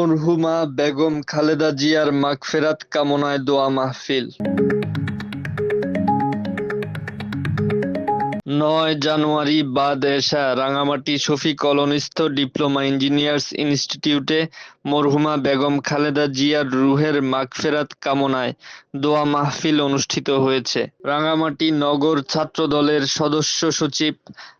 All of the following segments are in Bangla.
মরহুমা বেগম খালেদা জিয়ার মাগফেরাত কামনায় দোয়া মাহফিল। ৯ জানুয়ারি বাদ এশা রাঙামাটি শফি কলোনিস্থ ডিপ্লোমা ইঞ্জিনিয়ার্স ইনস্টিটিউটে মরহুমা বেগম খালেদা জিয়ার রুহের মাগফেরাত কামনায় দোয়া মাহফিল অনুষ্ঠিত হয়েছে। রাঙামাটি নগর ছাত্রদলের সদস্য সচিব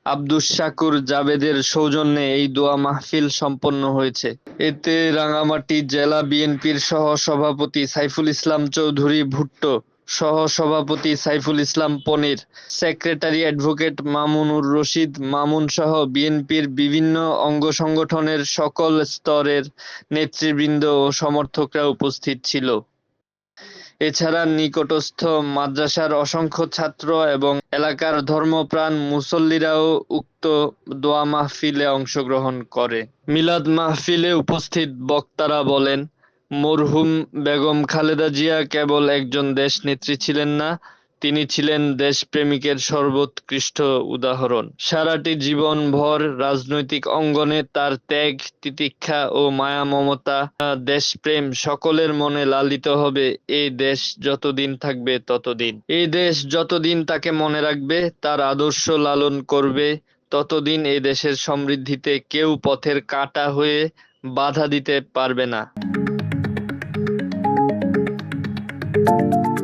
আব্দুস শাকুর জাবেদের সৌজন্যে এই দোয়া মাহফিল সম্পন্ন হয়েছে। এতে রাঙামাটি জেলা বিএনপির সহ-সভাপতি সাইফুল ইসলাম চৌধুরী ভুট্টো, সহ-সভাপতি সাইফুল ইসলাম পনির, সেক্রেটারি অ্যাডভোকেট মামুনুর রশিদ মামুনসহ বিএনপির বিভিন্ন অঙ্গ-সংগঠনের সকল স্তরের নেতৃবৃন্দ ও সমর্থকরা উপস্থিত ছিল। এছাড়া নিকটস্থ মাদ্রাসার অসংখ্য ছাত্র এবং এলাকার ধর্মপ্রাণ মুসল্লিরাও উক্ত দোয়া মাহফিলে অংশগ্রহণ করে। মিলাদ মাহফিলে উপস্থিত বক্তারা বলেন, মরহুম বেগম খালেদা জিয়া কেবল একজন দেশনেত্রী ছিলেন না, তিনি ছিলেন দেশপ্রেমিকের সর্বোৎকৃষ্ট উদাহরণ। সারাটি জীবনভর রাজনৈতিক অঙ্গনে তার ত্যাগ, তিতিক্ষা ও মায়া-মমতা, দেশপ্রেম সকলের মনে লালিত হবে এই দেশ যতদিন থাকবে ততদিন। এই দেশ যতদিন তাকে মনে রাখবে, তার আদর্শ লালন করবে, ততদিন এই দেশের সমৃদ্ধিতে কেউ পথের কাঁটা হয়ে বাধা দিতে পারবে না।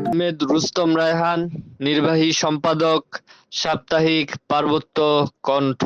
আহমেদ রুস্তম রায়হান, নির্বাহী সম্পাদক, সাপ্তাহিক পার্বত্য কণ্ঠ।